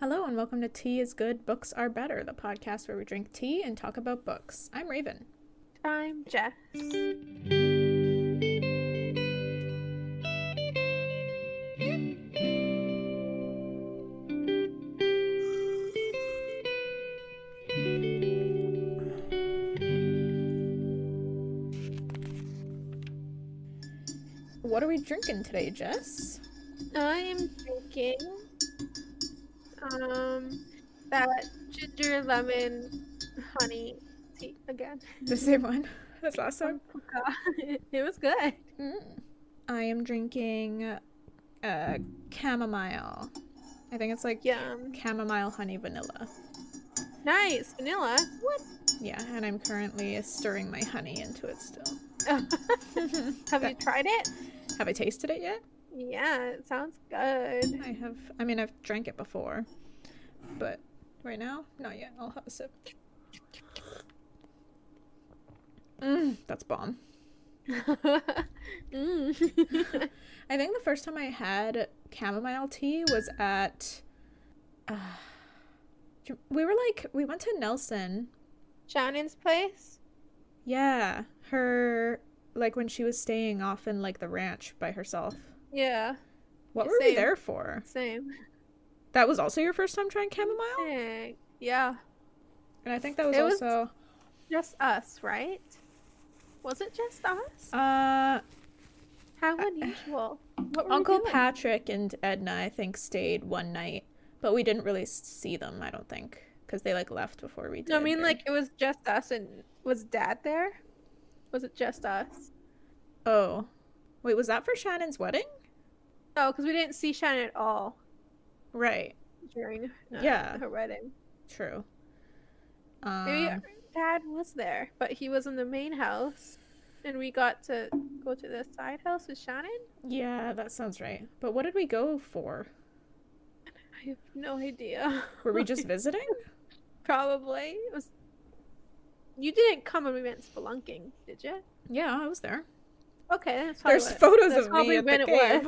Hello and welcome to Tea is Good, Books Are Better, the podcast where we drink tea and talk about books. I'm Raven. I'm Jess. What are we drinking today, Jess? I'm drinking that ginger lemon honey tea again. The same one as last time? It was good. I am drinking chamomile. I think it's like chamomile honey vanilla. Nice. Vanilla? What? Yeah, and I'm currently stirring my honey into it still. Have you tried it? Have I tasted it yet? Yeah, it sounds good. I've drank it before, but right now, not yet. I'll have a sip. That's bomb. I think the first time I had chamomile tea was at, we went to Nelson. Shannon's place? Yeah, when she was staying off in, the ranch by herself. Yeah. What were we there for? Same. That was also your first time trying chamomile? Yeah. And I think that was also... just us, right? Was it just us? How unusual. What were Uncle we doing? Patrick and Edna, I think, stayed one night, but we didn't really see them, I don't think, because they, left before we did. No, I mean, it was just us, and was Dad there? Was it just us? Oh. Wait, was that for Shannon's wedding? Oh, because we didn't see Shannon at all. Right. During her wedding. True. Maybe Dad was there, but he was in the main house, and we got to go to the side house with Shannon? Yeah, that sounds right. But what did we go for? I have no idea. Were we just visiting? Probably. You didn't come when we went spelunking, did you? Yeah, I was there. Okay, that's there's photos of me at the cave.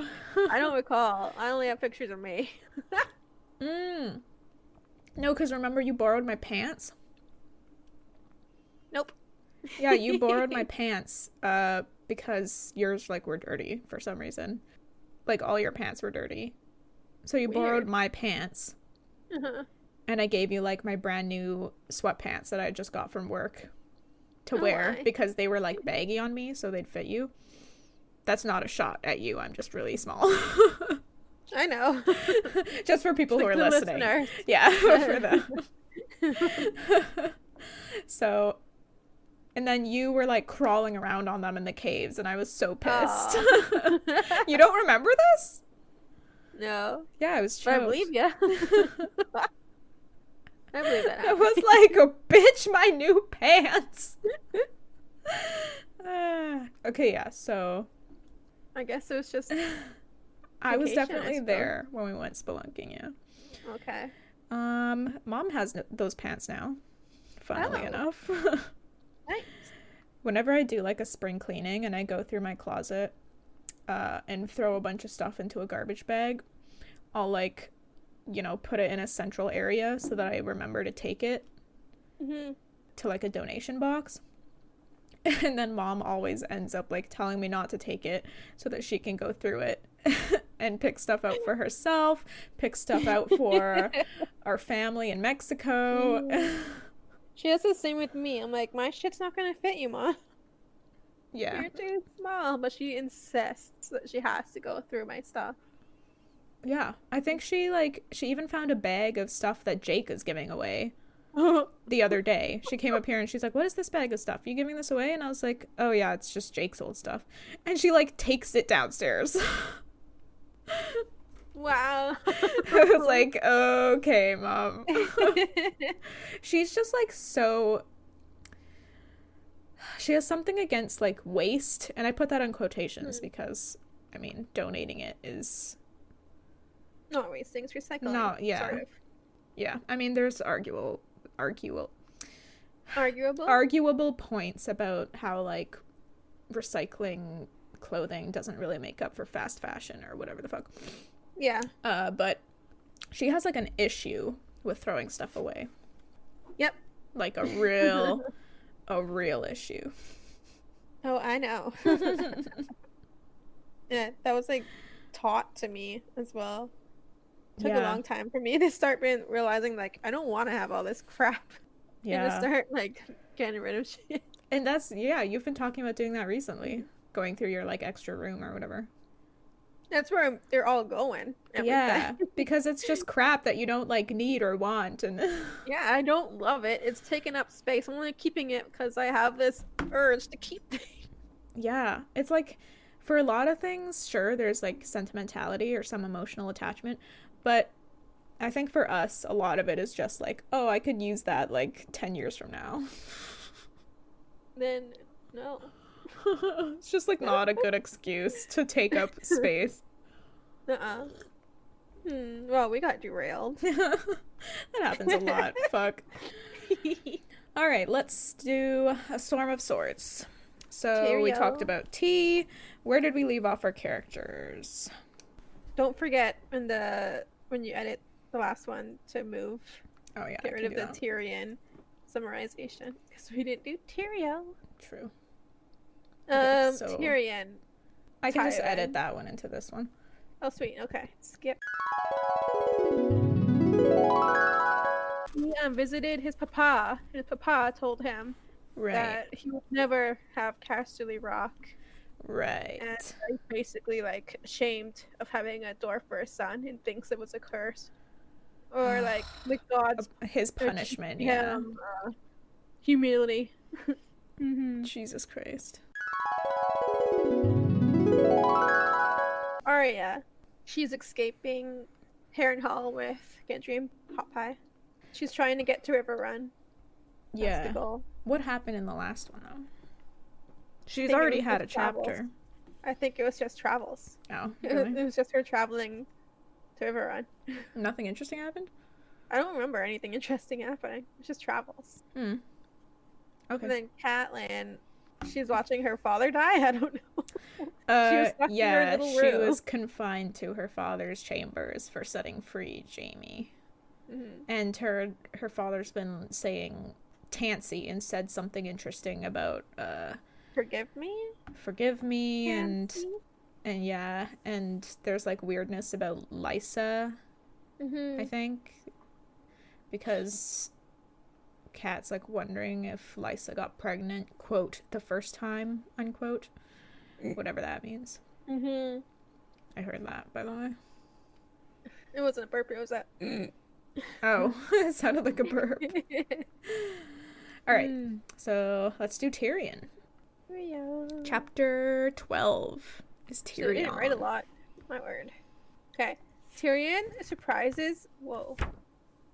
I don't recall. I only have pictures of me. No, because remember you borrowed my pants? Nope. Yeah, you borrowed my pants because yours were dirty for some reason. All your pants were dirty. So you borrowed my pants. Uh-huh. And I gave you my brand new sweatpants that I just got from work to wear because they were baggy on me, so they'd fit you. That's not a shot at you. I'm just really small. I know. Just for people who are listening. Listeners. Yeah, for them. So, and then you were crawling around on them in the caves, and I was so pissed. You don't remember this? No. Yeah, I was choked. I believe you. I believe that happened. It was a bitch, my new pants. Okay, yeah, so I guess it was just I was definitely there when we went spelunking, yeah. Okay. Mom has those pants now, funnily enough. Nice. Whenever I do a spring cleaning and I go through my closet and throw a bunch of stuff into a garbage bag, I'll put it in a central area so that I remember to take it to a donation box. And then Mom always ends up telling me not to take it so that she can go through it and pick stuff out for herself, pick stuff out for our family in Mexico. She does the same with me. I'm like, my shit's not gonna fit you, Mom. Yeah. You're too small, but she insists that she has to go through my stuff. Yeah, I think she even found a bag of stuff that Jake is giving away the other day. She came up here and she's like, what is this bag of stuff? You giving this away? And I was like, oh yeah, it's just Jake's old stuff. And she takes it downstairs. Wow. I was like, okay, Mom. She's just so... She has something against waste, and I put that in quotations because, donating it is... Not wasting, it's recycling. No, yeah. Sort of. Yeah, there's arguable points about how recycling clothing doesn't really make up for fast fashion or whatever the fuck. Yeah. But She has like an issue with throwing stuff away. Yep. Like a real issue. Oh, I know. Yeah, that was like taught to me as well. Took a long time for me to start realizing like I don't want to have all this crap. Yeah. And to start like getting rid of shit. And that's, you've been talking about doing that recently. Going through your like extra room or whatever. That's where they're all going. Yeah, because it's just crap that you don't like need or want. And yeah, I don't love it. It's taking up space. I'm only keeping it because I have this urge to keep things. Yeah, it's like for a lot of things, sure, there's like sentimentality or some emotional attachment, but I think for us, a lot of it is just like, oh, I could use that like 10 years from now. Then, no. It's just like not a good excuse to take up space. Well, we got derailed. That happens a lot. Fuck. All right, let's do a Storm of Swords. So we talked about tea. Where did we leave off our characters? Don't forget when you edit the last one to move. Oh yeah, get rid of the Tyrion summarization because we didn't do Tyrion. True. Tyrion. I can just edit that one into this one. Oh sweet. Okay. Skip. He visited his papa. His papa told him that he would never have Casterly Rock. Right. And he's basically like ashamed of having a dwarf for a son and thinks it was a curse. Or like the gods. His punishment, humility. Jesus Christ. Arya. She's escaping Harrenhal with Gendry and Popeye. She's trying to get to River Run. That's the goal. What happened in the last one, though? She's already had a chapter. I think it was just travels. Oh, really? It was just her traveling to River Run. Nothing interesting happened? I don't remember anything interesting happening. It was just travels. Okay. And then Catelyn, she's watching her father die? I don't know. She was confined to her father's chambers for setting free Jaime. And her father's been saying Tansy and said something interesting about forgive me Tansy? and there's like weirdness about Lysa, I think, because Kat's like wondering if Lysa got pregnant, quote, the first time, unquote, whatever that means. I heard that, by the way. It wasn't a burp, it was that oh, it sounded like a burp. All right, so let's do Tyrion. Chapter 12 is Tyrion. So I didn't write a lot. My word. Okay. Tyrion surprises. Whoa,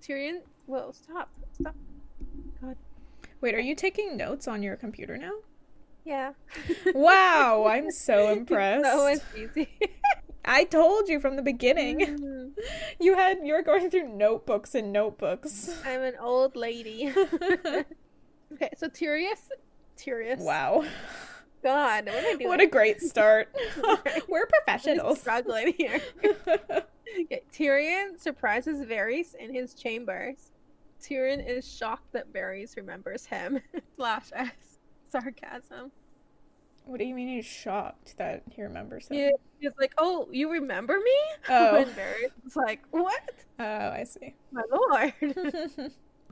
stop. God. Wait, are you taking notes on your computer now? Yeah. Wow, I'm so impressed. That was easy. I told you from the beginning. You were going through notebooks and notebooks. I'm an old lady. Okay, so Tyrius. Wow. God, what am I doing? What a great start. We're professionals. I'm struggling here. Okay, Tyrion surprises Varys in his chambers. Tyrion is shocked that Varys remembers him. /s sarcasm. What do you mean he's shocked that he remembers him? He's like, oh, you remember me? Oh. And Varys is like, what? Oh, I see. My lord.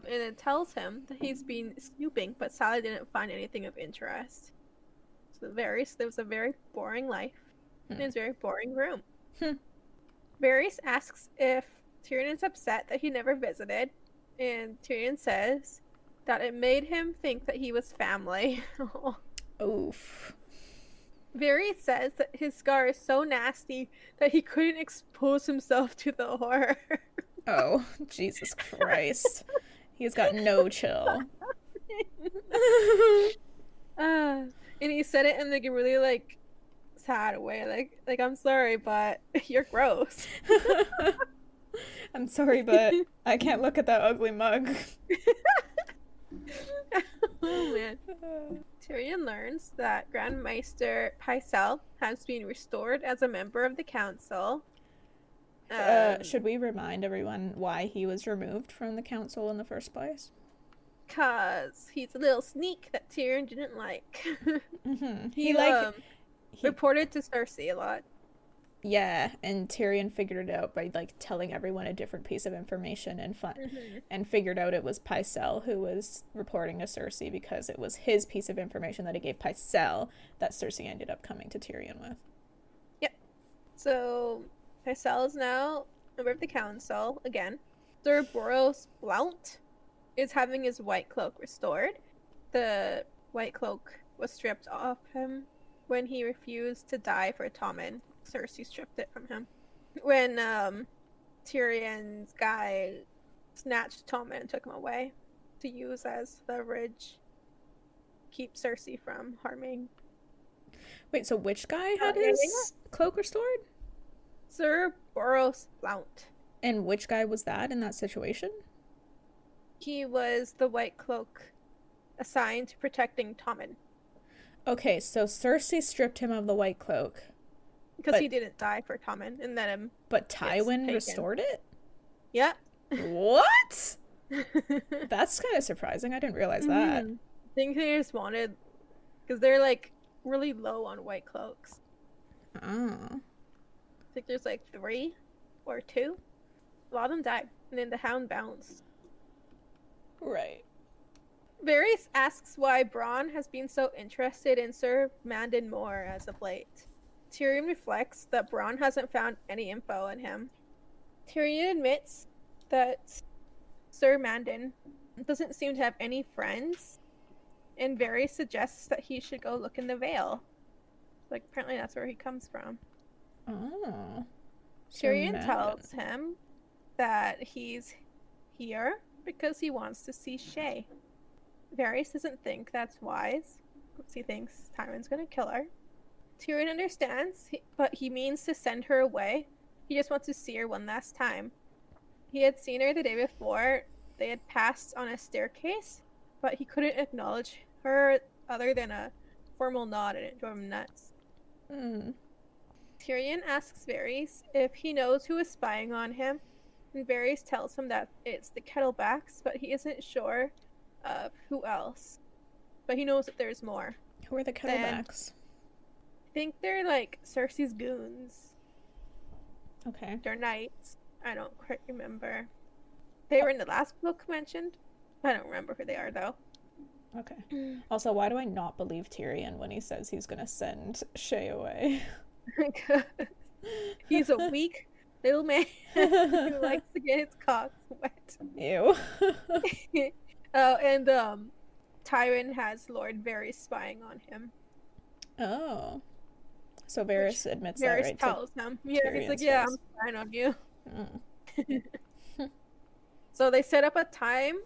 And it tells him that he's been snooping, but Sally didn't find anything of interest. So Varys lives a very boring life in his very boring room. Varys asks if Tyrion is upset that he never visited, and Tyrion says that it made him think that he was family. Oof. Varys says that his scar is so nasty that he couldn't expose himself to the horror. Oh, Jesus Christ. He's got no chill. And he said it in like a really like sad way, like I'm sorry, but you're gross. I'm sorry, but I can't look at that ugly mug. Oh man. Tyrion learns that Grand Maester Pycelle has been restored as a member of the council, Should we remind everyone why he was removed from the council in the first place? Cause he's a little sneak that Tyrion didn't like. Mm-hmm. He reported to Cersei a lot. Yeah, and Tyrion figured it out by like telling everyone a different piece of information and figured out it was Pycelle who was reporting to Cersei because it was his piece of information that he gave Pycelle that Cersei ended up coming to Tyrion with. Yep. So Pycelle is now a member of the council again. Sir Boros Blount is having his white cloak restored. The white cloak was stripped off him when he refused to die for Tommen. Cersei stripped it from him. When Tyrion's guy snatched Tommen and took him away to use as leverage, keep Cersei from harming. Wait, so which guy had his cloak restored? Sir Boros Blount. And which guy was that in that situation? He was the white cloak assigned to protecting Tommen. Okay, so Cersei stripped him of the white cloak. Because he didn't die for Tommen, and let him. But Tywin restored it? Yeah. What? That's kind of surprising. I didn't realize that. I think they just wanted, because they're like really low on white cloaks. Oh. I think there's like 3 or 2. A lot of them died, and then the Hound bounced. Right. Varys asks why Bronn has been so interested in Sir Mandon Moore as of late. Tyrion reflects that Bronn hasn't found any info on him. Tyrion admits that Sir Mandon doesn't seem to have any friends, and Varys suggests that he should go look in the Vale. Like, apparently that's where he comes from. Oh. Tyrion tells him that he's here because he wants to see Shae. Varys doesn't think that's wise, because he thinks Tywin's gonna kill her. Tyrion understands, but he means to send her away. He just wants to see her one last time. He had seen her the day before. They had passed on a staircase, but he couldn't acknowledge her other than a formal nod, and it drove him nuts. Tyrion asks Varys if he knows who is spying on him, and Varys tells him that it's the Kettlebacks, but he isn't sure of who else. But he knows that there's more. Who are the Kettlebacks? I think they're like Cersei's goons. Okay. They're knights. I don't quite remember. They were in the last book mentioned. I don't remember who they are though. Okay. Also, why do I not believe Tyrion when he says he's gonna send Shae away? He's a weak little man who likes to get his cock wet. Ew. Oh, and Tyrion has Lord Varys spying on him. Oh. So Varys admits that, right? Varys tells him. Yeah, Tyrion's he's like, yeah, I'm spying on you. So they set up a time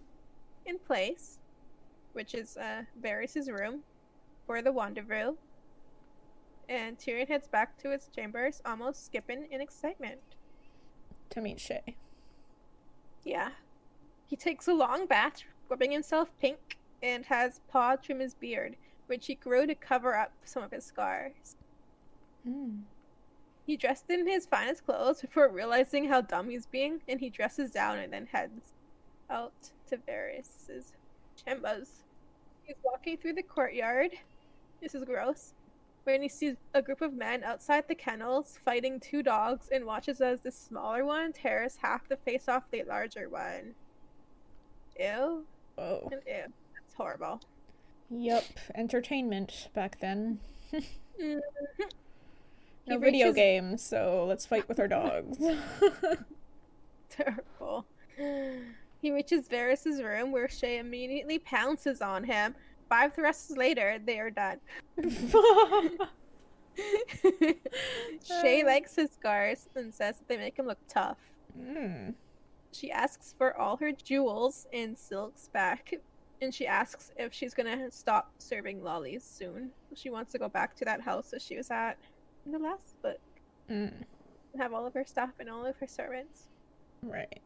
and place, which is Varys' room for the rendezvous. And Tyrion heads back to his chambers, almost skipping in excitement. To meet Shae. Yeah. He takes a long bath, rubbing himself pink, and has Paw trim his beard, which he grew to cover up some of his scars. He dressed in his finest clothes before realizing how dumb he's being, and he dresses down and then heads out to Varys' chambers. He's walking through the courtyard. This is gross. When he sees a group of men outside the kennels fighting 2 dogs and watches as the smaller one tears half the face off the larger one. Ew. Oh. Ew. That's horrible. Yep. Entertainment back then. No He video reaches- games, so let's fight with our dogs. Terrible. He reaches Varys' room where Shae immediately pounces on him. 5 thrusts later, they are done. Shae likes his scars and says that they make him look tough. She asks for all her jewels and silks back, and she asks if she's gonna stop serving lollies soon. She wants to go back to that house that she was at in the last book. Have all of her stuff and all of her servants. Right.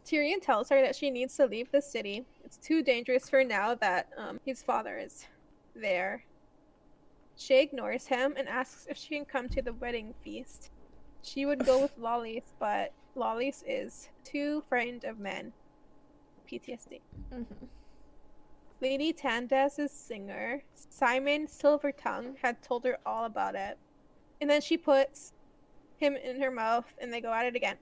Tyrion tells her that she needs to leave the city. It's too dangerous for now that his father is there. Shae ignores him and asks if she can come to the wedding feast. She would go with Lollies, but Lollies is too frightened of men. PTSD. Mm-hmm. Lady Tandas's singer, Simon Silvertongue, had told her all about it. And then she puts him in her mouth and they go at it again.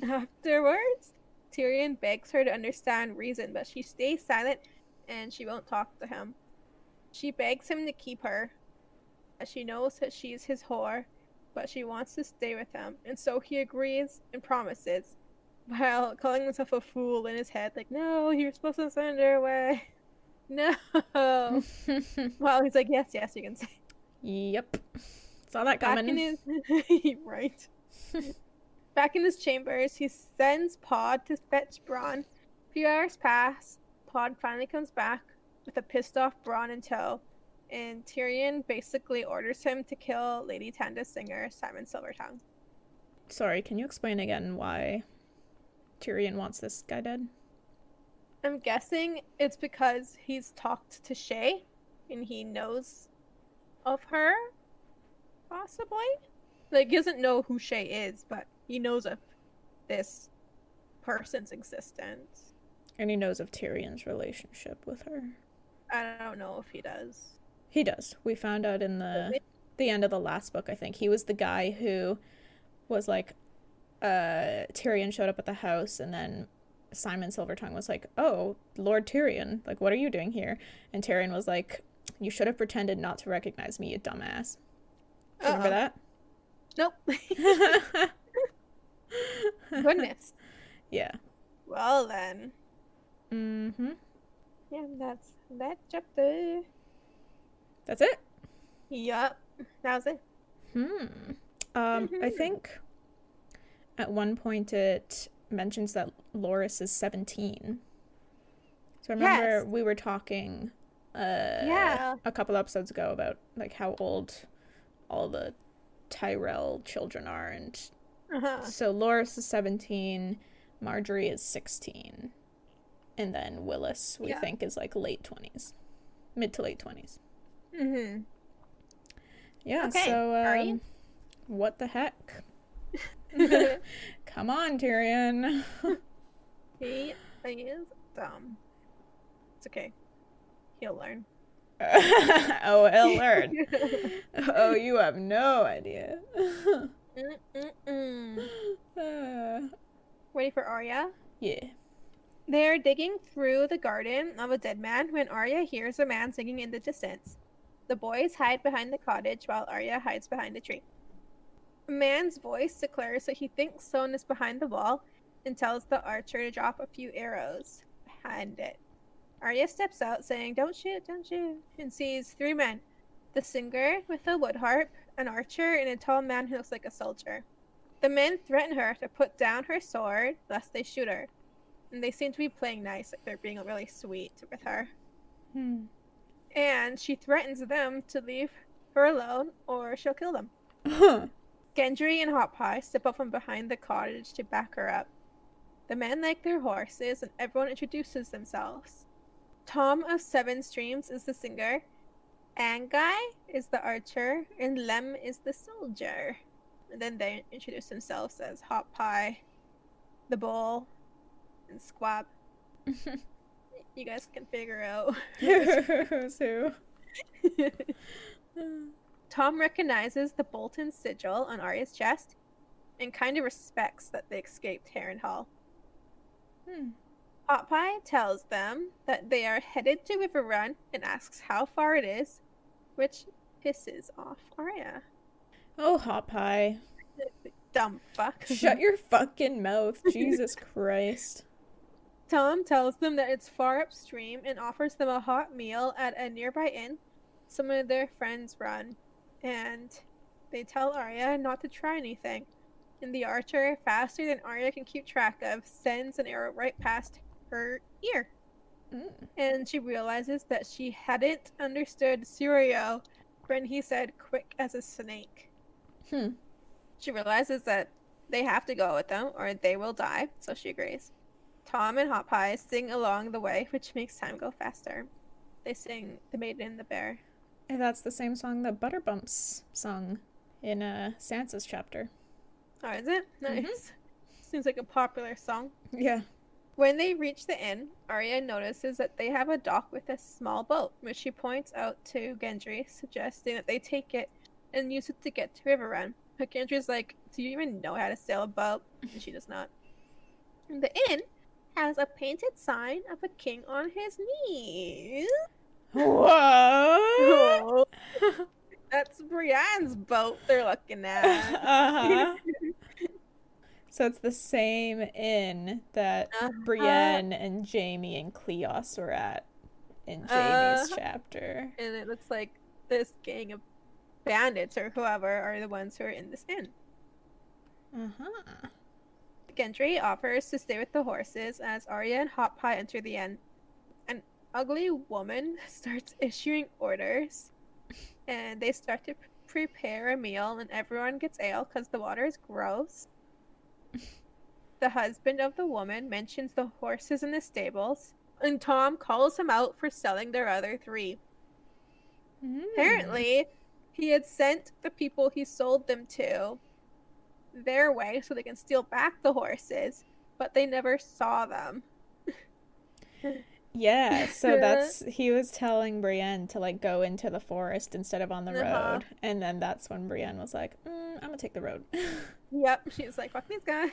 Afterwards, Tyrion begs her to understand reason, but she stays silent and she won't talk to him. She begs him to keep her, as she knows that she's his whore, but she wants to stay with him, and so he agrees and promises, while calling himself a fool in his head, like, no, you're supposed to send her away. No. Well, he's like, yes, you can say. Yep. Saw that coming. Right. Back in his chambers, he sends Pod to fetch Bronn. A few hours pass. Pod finally comes back with a pissed off Bronn in tow, and Tyrion basically orders him to kill Lady Tanda's singer, Simon Silvertongue. Sorry, can you explain again why Tyrion wants this guy dead? I'm guessing it's because he's talked to Shay, and he knows of her, possibly? Like, he doesn't know who Shay is, but he knows of this person's existence. And he knows of Tyrion's relationship with her. I don't know if he does. He does. We found out in the end of the last book, I think. He was the guy who was like, Tyrion showed up at the house, and then Simon Silvertongue was like, oh, Lord Tyrion, like, what are you doing here? And Tyrion was like, you should have pretended not to recognize me, you dumbass. Do you remember that? Nope. Goodness. Yeah. Well then. Mm-hmm. Yeah, that's that chapter. That's it? Yup. That was it. I think at one point it mentions that Loras is 17. So I remember we were talking a couple episodes ago about like how old all the Tyrell children are, and so Loras is 17, Marjorie is 16, and then Willis we think is like late 20s, mid to late 20s. Yeah. Okay. So what the heck? Come on, Tyrion. He is dumb. It's okay. He'll learn. Oh, he'll learn. Oh, you have no idea. Ready for Arya? Yeah. They're digging through the garden of a dead man when Arya hears a man singing in the distance. The boys hide behind the cottage while Arya hides behind a tree. A man's voice declares that he thinks someone is behind the wall and tells the archer to drop a few arrows behind it. Arya steps out saying, don't shoot, and sees three men. The singer with a wood harp, an archer, and a tall man who looks like a soldier. The men threaten her to put down her sword lest they shoot her. And they seem to be playing nice, like they're being really sweet with her. And she threatens them to leave her alone or she'll kill them. Gendry and Hot Pie step up from behind the cottage to back her up. The men like their horses and everyone introduces themselves. Tom of Seven Streams is the singer, Angai is the archer, and Lem is the soldier. And then they introduce themselves as Hot Pie, the Bull, and Squab. You guys can figure out who's who. Tom recognizes the Bolton sigil on Arya's chest and kind of respects that they escaped Harrenhal. Hot Pie tells them that they are headed to River Run and asks how far it is, which pisses off Arya. Oh, Hot Pie. Dumb fuck. Shut your fucking mouth. Jesus Christ. Tom tells them that it's far upstream and offers them a hot meal at a nearby inn some of their friends run. And they tell Arya not to try anything. And the archer, faster than Arya can keep track of, sends an arrow right past her ear. And she realizes that she hadn't understood Syrio when he said quick as a snake. She realizes that they have to go with them or they will die, so she agrees. Tom and Hot Pie sing along the way, which makes time go faster. They sing The Maiden and the Bear. And that's the same song that Butterbumps sung. in Sansa's chapter. Oh, is it? Nice. Seems like a popular song. Yeah. When they reach the inn, Arya notices that they have a dock with a small boat, which she points out to Gendry, suggesting that they take it and use it to get to River Run. But Gendry's like, do you even know how to sail a boat? And she does not. And the inn has a painted sign of a king on his knees. What? Oh, that's Brienne's boat they're looking at. Uh-huh. So it's the same inn that Brienne and Jaime and Cleos were at in Jaime's chapter. And it looks like this gang of bandits or whoever are the ones who are in this inn. Gendry offers to stay with the horses as Arya and Hot Pie enter the inn. An ugly woman starts issuing orders, and they start to prepare a meal, and everyone gets ale because the water is gross. The husband of the woman mentions the horses in the stables, and Tom calls him out for selling their other 3. Apparently, he had sent the people he sold them to their way so they can steal back the horses, but they never saw them. Yeah, so he was telling Brienne to like go into the forest instead of on the road, and then that's when Brienne was like, I'm gonna take the road. Yep, she's like, fuck these guys.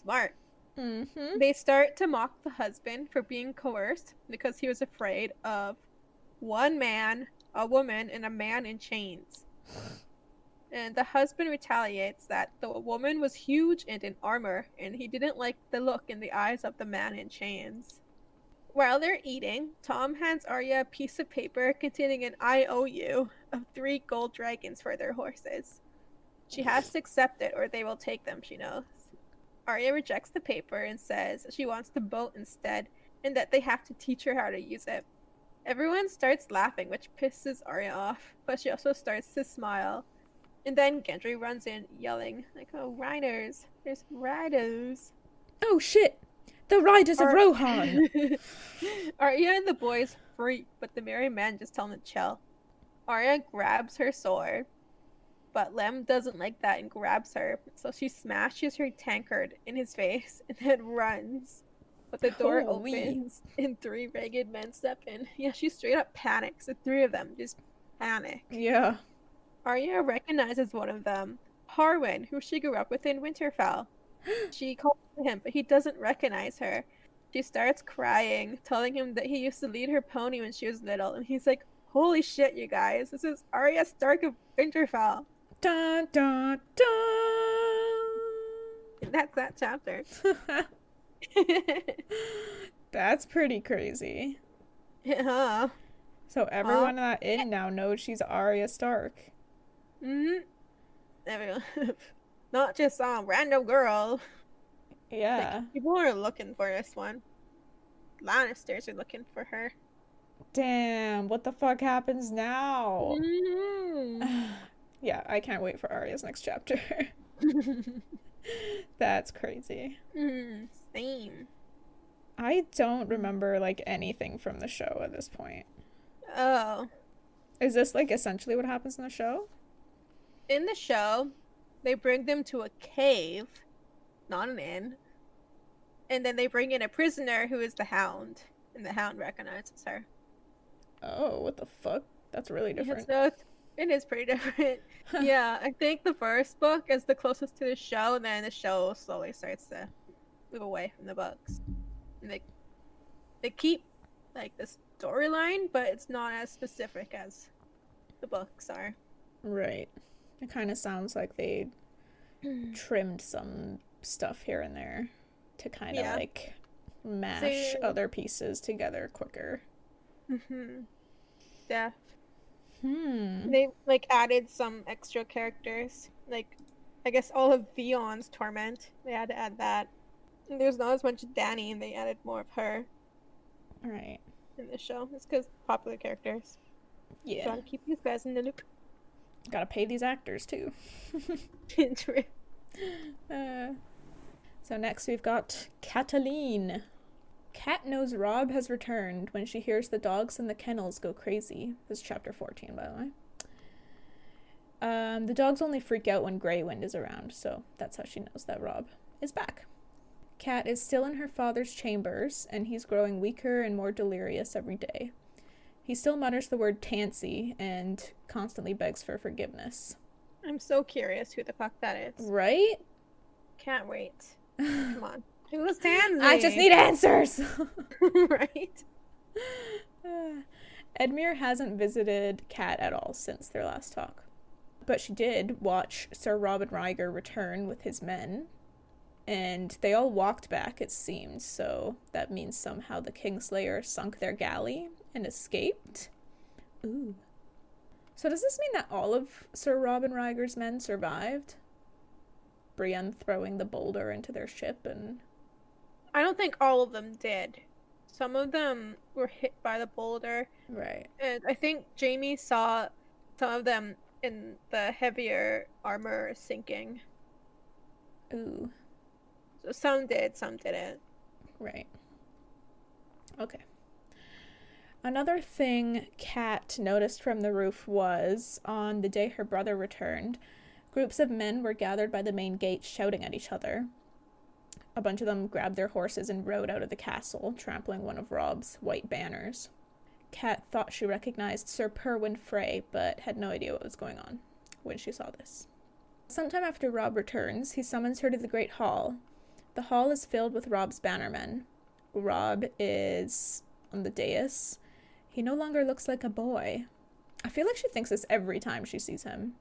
Smart. They start to mock the husband for being coerced because he was afraid of one man, a woman, and a man in chains. And the husband retaliates that the woman was huge and in armor, and he didn't like the look in the eyes of the man in chains. While they're eating, Tom hands Arya a piece of paper containing an IOU of 3 gold dragons for their horses. She has to accept it or they will take them, she knows. Arya rejects the paper and says she wants the boat instead, and that they have to teach her how to use it. Everyone starts laughing, which pisses Arya off, but she also starts to smile. And then Gendry runs in, yelling, like, oh, riders. There's riders. Oh, shit. The riders of Rohan. Arya and the boys freak, but the merry men just tell them to chill. Arya grabs her sword, but Lem doesn't like that and grabs her, so she smashes her tankard in his face and then runs. But the door opens and 3 ragged men step in. Yeah, she straight up panics. The 3 of them just panic. Yeah. Arya recognizes one of them, Harwin, who she grew up with in Winterfell. She calls to him, but he doesn't recognize her. She starts crying, telling him that he used to lead her pony when she was little, and he's like, holy shit, you guys, this is Arya Stark of Winterfell. Dun, dun, dun. And that's that chapter. That's pretty crazy. Yeah. So everyone in that inn now knows she's Arya Stark. Everyone. Not just some random girl. Yeah. Like, people are looking for this one. Lannisters are looking for her. Damn, what the fuck happens now? Yeah, I can't wait for Arya's next chapter. That's crazy. Same. I don't remember like anything from the show at this point. Oh. Is this like essentially what happens in the show? In the show, they bring them to a cave, not an inn, and then they bring in a prisoner who is the Hound, and the Hound recognizes her. Oh, what the fuck? That's really different. Yeah, so it is pretty different. Yeah, I think the first book is the closest to the show, and then the show slowly starts to move away from the books. And they keep like the storyline, but it's not as specific as the books are. Right. It kind of sounds like they trimmed some stuff here and there to kind of like mash other pieces together quicker. Yeah. They like added some extra characters, like I guess all of Theon's torment. They had to add that. And there's not as much Dany, and they added more of her. Right. In the show, it's because popular characters. Yeah. Trying to keep these guys in the loop. Gotta pay these actors too. True. So next we've got Catelyn. Cat knows Robb has returned when she hears the dogs in the kennels go crazy. This is chapter 14, by the way. The dogs only freak out when Grey Wind is around, so that's how she knows that Robb is back. Cat is still in her father's chambers, and he's growing weaker and more delirious every day. He still mutters the word Tansy and constantly begs for forgiveness. I'm so curious who the fuck that is. Right? Can't wait. Come on. Who is Tansy? I just need answers! Right? Edmure hasn't visited Cat at all since their last talk. But she did watch Sir Robb and Rhaegar return with his men, and they all walked back, it seemed, so that means somehow the Kingslayer sunk their galley and escaped. Ooh. So does this mean that all of Sir Robb and Rhaegar's men survived? Brienne throwing the boulder into their ship and... I don't think all of them did. Some of them were hit by the boulder. Right. And I think Jaime saw some of them in the heavier armor sinking. Ooh. So some did, some didn't. Right. Okay. Another thing Kat noticed from the roof was, on the day her brother returned, groups of men were gathered by the main gate shouting at each other. A bunch of them grabbed their horses and rode out of the castle, trampling one of Robb's white banners. Kat thought she recognized Sir Perwyn Frey, but had no idea what was going on when she saw this. Sometime after Robb returns, he summons her to the Great Hall. The hall is filled with Robb's bannermen. Robb is on the dais. He no longer looks like a boy. I feel like she thinks this every time she sees him.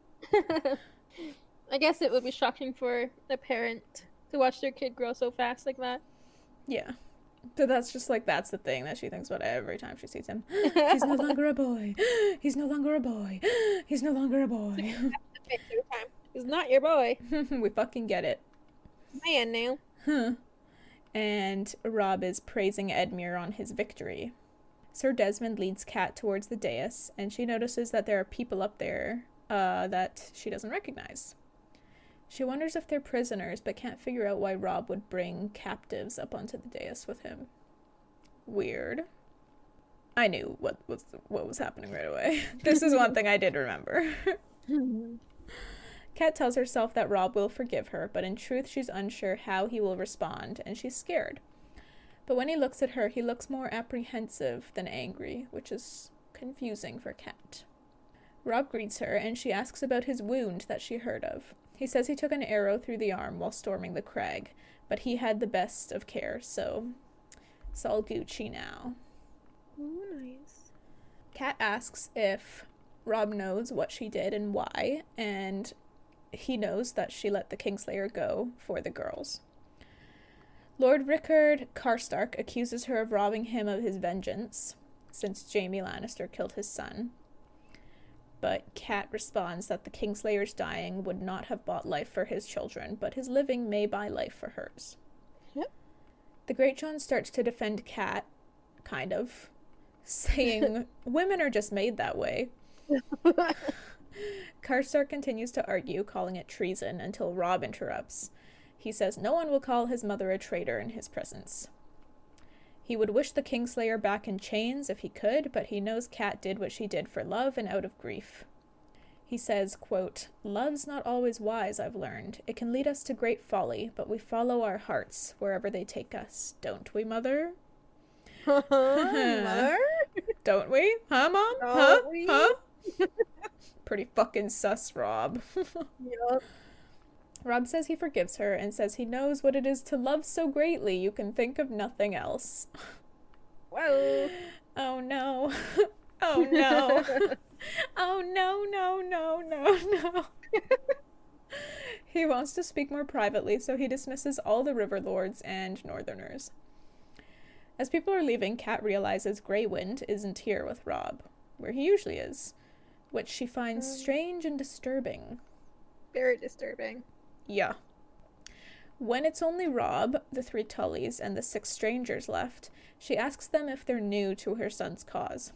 I guess it would be shocking for a parent to watch their kid grow so fast like that. Yeah. So that's just like, that's the thing that she thinks about every time she sees him. He's no longer a boy. He's no longer a boy. He's no longer a boy. He's not your boy. We fucking get it. Man now. Huh. And Robb is praising Edmure on his victory. Sir Desmond leads Kat towards the dais, and she notices that there are people up there that she doesn't recognize. She wonders if they're prisoners, but can't figure out why Robb would bring captives up onto the dais with him. Weird. I knew what was happening right away. This is one thing I did remember. Kat tells herself that Robb will forgive her, but in truth she's unsure how he will respond, and she's scared. But when he looks at her, he looks more apprehensive than angry, which is confusing for Kat. Robb greets her, and she asks about his wound that she heard of. He says he took an arrow through the arm while storming the crag, but he had the best of care, so it's all Gucci now. Oh, nice. Kat asks if Robb knows what she did and why, and he knows that she let the Kingslayer go for the girls. Lord Rickard Karstark accuses her of robbing him of his vengeance, since Jaime Lannister killed his son. But Kat responds that the Kingslayer's dying would not have bought life for his children, but his living may buy life for hers. Yep. The Greatjon starts to defend Kat, kind of, saying women are just made that way. Karstark continues to argue, calling it treason, until Robb interrupts. He says no one will call his mother a traitor in his presence. He would wish the Kingslayer back in chains if he could, but he knows Kat did what she did for love and out of grief. He says, quote, "Love's not always wise, I've learned. It can lead us to great folly, but we follow our hearts wherever they take us. Don't we, Mother?" Mother? Don't we? Huh, Mom? Don't we? Huh? Pretty fucking sus, Robb. Yep. Robb says he forgives her and says he knows what it is to love so greatly you can think of nothing else. Whoa. Oh no. Oh no. Oh no, no, no, no, no. He wants to speak more privately, so he dismisses all the River Lords and Northerners. As people are leaving, Kat realizes Grey Wind isn't here with Robb, where he usually is, which she finds strange and disturbing. Very disturbing. Yeah. When it's only Robb, the 3 Tullys, and the 6 strangers left, she asks them if they're new to her son's cause.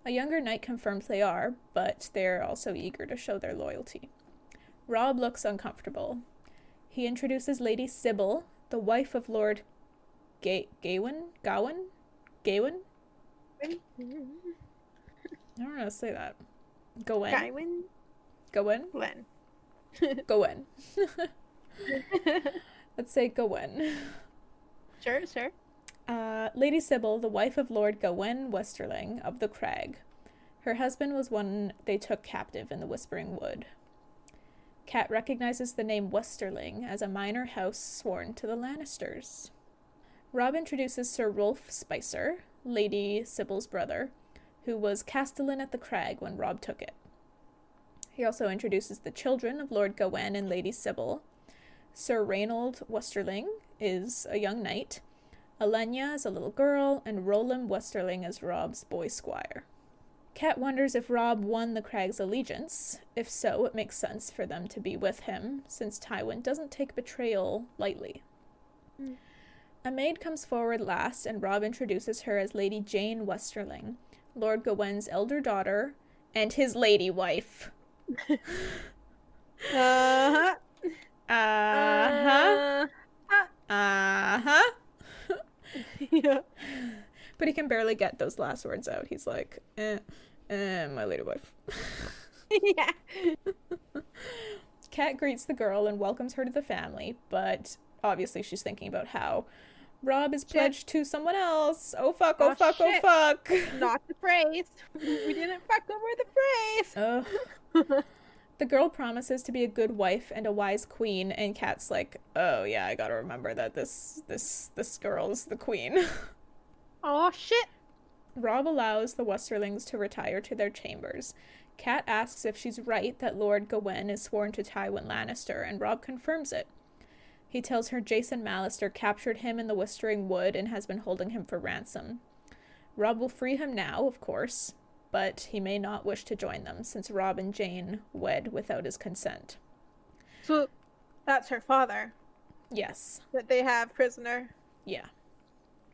A younger knight confirms they are, but they're also eager to show their loyalty. Robb looks uncomfortable. He introduces Lady Sybil, the wife of Lord Gawain? I don't know how to say that. Gawain? Gawain? Glenn. Gawain. Let's say Gawain. Sure, sure. Lady Sybil, the wife of Lord Gawain Westerling of the Crag. Her husband was one they took captive in the Whispering Wood. Cat recognizes the name Westerling as a minor house sworn to the Lannisters. Robb introduces Sir Rolf Spicer, Lady Sybil's brother, who was castellan at the Crag when Robb took it. He also introduces the children of Lord Gawain and Lady Sybil. Sir Reynold Westerling is a young knight, Alenya is a little girl, and Roland Westerling is Robb's boy squire. Cat wonders if Robb won the Crag's allegiance. If so, it makes sense for them to be with him, since Tywin doesn't take betrayal lightly. A maid comes forward last, and Robb introduces her as Lady Jane Westerling, Lord Gawain's elder daughter, and his lady wife. Uh-huh. Uh-huh. Uh-huh. Yeah. But he can barely get those last words out. He's like, my lady wife. Yeah. Cat greets the girl and welcomes her to the family, but obviously she's thinking about how Robb is pledged to someone else. Oh fuck, oh fuck, oh shit. fuck. Not the phrase. We didn't fuck over the phrase. The girl promises to be a good wife and a wise queen, and Cat's like, oh yeah, I gotta remember that this girl's the queen. Oh shit. Robb allows the Westerlings to retire to their chambers. Cat asks if she's right that Lord Gawain is sworn to Tywin Lannister, and Robb confirms it. He tells her Jason Mallister captured him in the Whispering Wood and has been holding him for ransom. Robb will free him now, of course, but he may not wish to join them, since Robb and Jane wed without his consent. So, that's her father Yes. that they have prisoner. Yeah.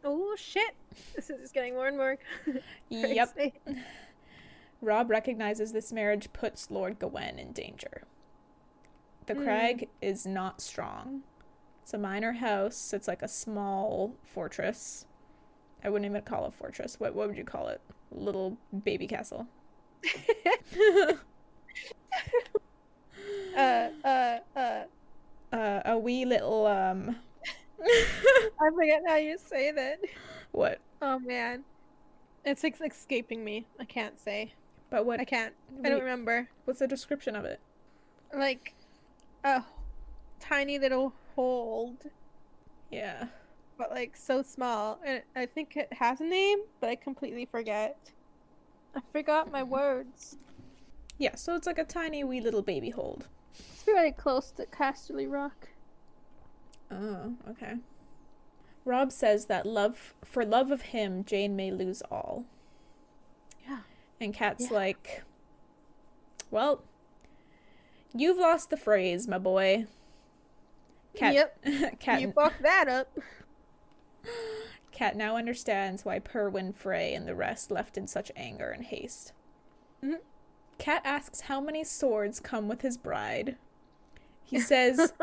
Oh shit. This is just getting more and more Yep. crazy. Robb recognizes this marriage puts Lord Gawain in danger. The Crag is not strong. It's a minor house. It's like a small fortress. I wouldn't even call it a fortress. What would you call it? Little baby castle. A wee little I forget how you say that. what? Oh man. It's like escaping me. I can't say. But what? I can't. I don't remember. What's the description of it? Like a tiny little hold, Yeah. but like so small. And I think it has a name, but I completely forget. I forgot my words. Yeah, so it's like a tiny wee little baby hold. It's very close to Casterly Rock. Oh, okay. Robb says that for love of him, Jane may lose all. Yeah. And Cat's like, well, you've lost the phrase, my boy. Yep. Cat, You fucked that up. Cat now understands why Perwyn Frey and the rest left in such anger and haste. Mhm. Cat asks how many swords come with his bride. He says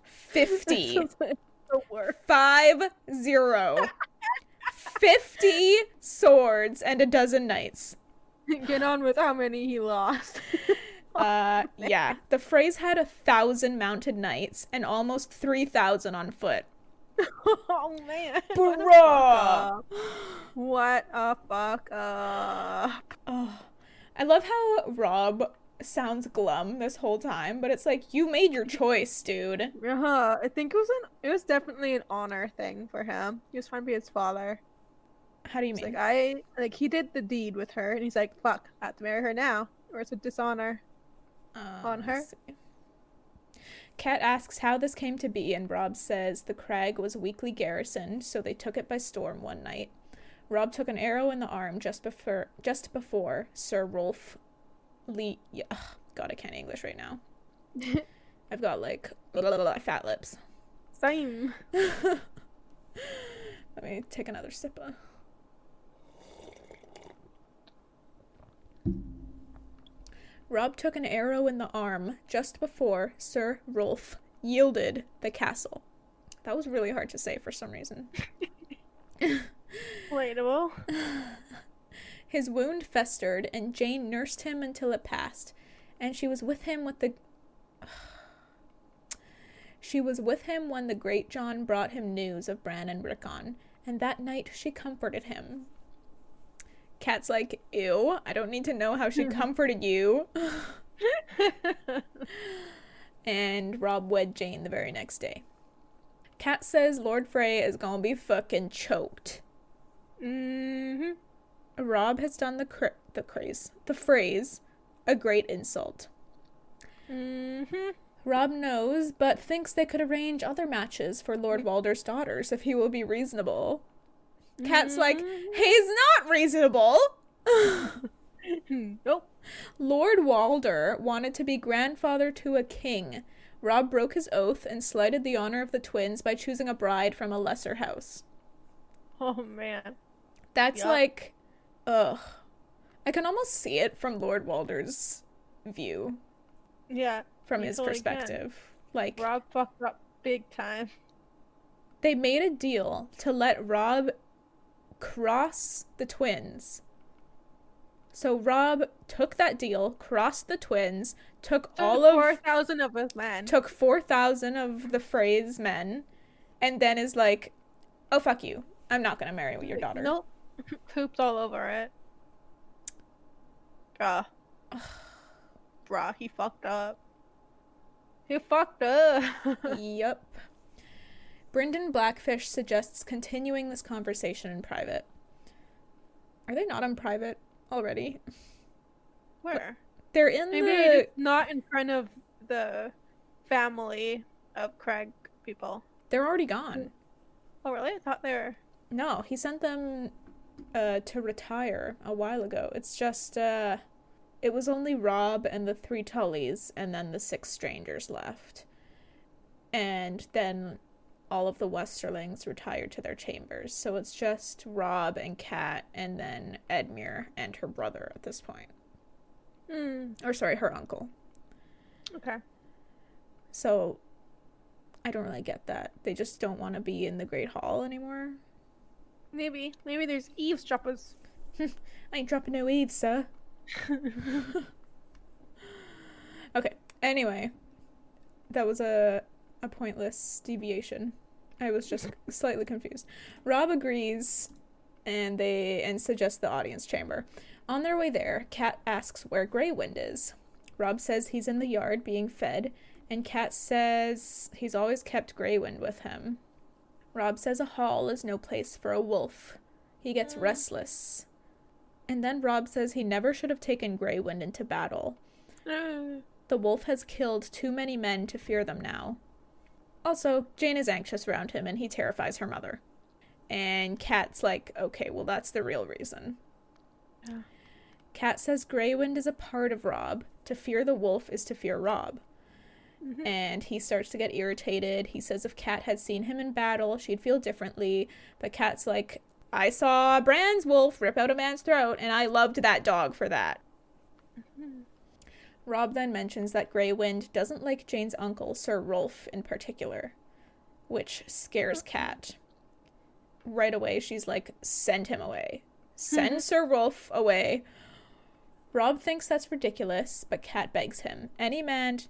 50. The worst. 50. 50 swords and a dozen knights. Get on with how many he lost. Yeah. The phrase had 1,000 mounted knights and almost 3,000 on foot. Oh man. Bruh. What a fuck up. Oh, I love how Robb sounds glum this whole time, but it's like, you made your choice, dude. I think it was definitely an honor thing for him. He was trying to be his father. How do you He's mean? like he did the deed with her, and he's like, fuck, I have to marry her now, or it's a dishonor on her. Cat asks how this came to be, and Robb says the Crag was weakly garrisoned, so they took it by storm one night. Robb took an arrow in the arm just before Sir Rolf Lee. Yeah, God, I can't English right now. I've got like fat lips. Same. Let me take another sip. Robb took an arrow in the arm just before Sir Rolf yielded the castle. That was really hard to say for some reason. Relatable. His wound festered, and Jane nursed him until it passed, and she was with him when the great John brought him news of Bran and Rickon, and that night she comforted him. Kat's like, ew, I don't need to know how she comforted you. And Robb wed Jane the very next day. Kat says Lord Frey is gonna be fucking choked. Robb has done the phrase, a great insult. Robb knows, but thinks they could arrange other matches for Lord Walder's daughters if he will be reasonable. Kat's like, he's not reasonable! Nope. Lord Walder wanted to be grandfather to a king. Robb broke his oath and slighted the honor of the twins by choosing a bride from a lesser house. Oh, man. That's like, ugh. I can almost see it from Lord Walder's view. Yeah. From his perspective. Like, Robb fucked up big time. They made a deal to let Robb cross the twins. So Robb took that deal, crossed the twins, took all of 4,000 of his men. Took 4,000 of the Frey's men, and then is like, oh, fuck you. I'm not gonna marry your daughter. Nope. Pooped all over it. Bruh, he fucked up. He fucked up. Yep. Brynden Blackfish suggests continuing this conversation in private. Are they not in private already? Where? They're in Maybe not in front of the family of Craig people. They're already gone. Oh, really? I thought they were... No, he sent them to retire a while ago. It's just, it was only Robb and the 3 Tullys, and then the 6 strangers left. And then all of the Westerlings retired to their chambers. So it's just Robb and Kat, and then Edmure and her brother at this point. Or sorry, her uncle. Okay. So, I don't really get that. They just don't want to be in the Great Hall anymore. Maybe there's eavesdroppers. I ain't dropping no eaves, sir. Okay, anyway. That was a pointless deviation. I was just slightly confused. Robb agrees and suggests the audience chamber. On their way there, Kat asks where Grey Wind is. Robb says he's in the yard being fed, and Kat says he's always kept Grey Wind with him. Robb says a hall is no place for a wolf. He gets restless. And then Robb says he never should have taken Grey Wind into battle. The wolf has killed too many men to fear them now. Also, Jane is anxious around him, and he terrifies her mother. And Kat's like, okay, well, that's the real reason. Kat says Grey Wind is a part of Robb. To fear the wolf is to fear Robb. And he starts to get irritated. He says if Kat had seen him in battle, she'd feel differently. But Kat's like, I saw Bran's wolf rip out a man's throat, and I loved that dog for that. Robb then mentions that Grey Wind doesn't like Jane's uncle, Sir Rolf, in particular, which scares Kat. Right away, she's like, send him away. Send Sir Rolf away. Robb thinks that's ridiculous, but Kat begs him. Any man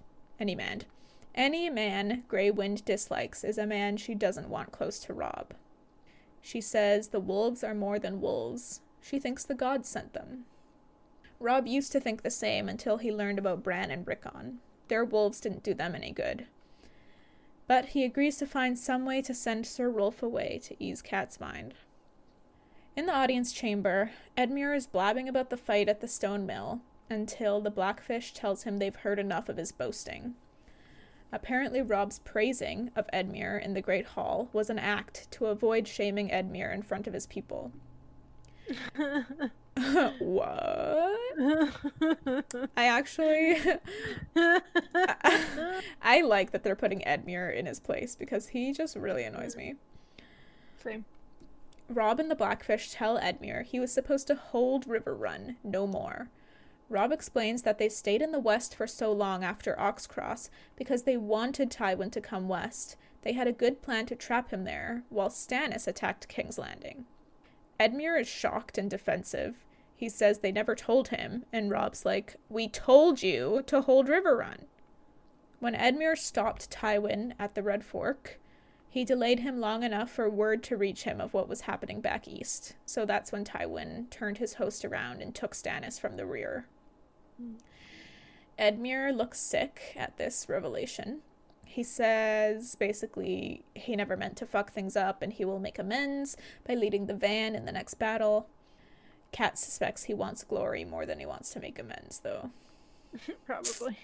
Grey Wind dislikes is a man she doesn't want close to Robb. She says the wolves are more than wolves. She thinks the gods sent them. Robb used to think the same until he learned about Bran and Rickon. Their wolves didn't do them any good. But he agrees to find some way to send Sir Rolf away to ease Kat's mind. In the audience chamber, Edmure is blabbing about the fight at the stone mill until the Blackfish tells him they've heard enough of his boasting. Apparently Robb's praising of Edmure in the Great Hall was an act to avoid shaming Edmure in front of his people. What? I actually... I like that they're putting Edmure in his place because he just really annoys me. Same. Robb and the Blackfish tell Edmure he was supposed to hold River Run, no more. Robb explains that they stayed in the west for so long after Oxcross because they wanted Tywin to come west. They had a good plan to trap him there, while Stannis attacked King's Landing. Edmure is shocked and defensive. he says they never told him, and Robb's like, we told you to hold River Run. When Edmure stopped Tywin at the Red Fork, he delayed him long enough for word to reach him of what was happening back east. So that's when Tywin turned his host around and took Stannis from the rear. Edmure looks sick at this revelation. He says, basically, he never meant to fuck things up and he will make amends by leading the van in the next battle. Cat suspects he wants glory more than he wants to make amends, though. Probably.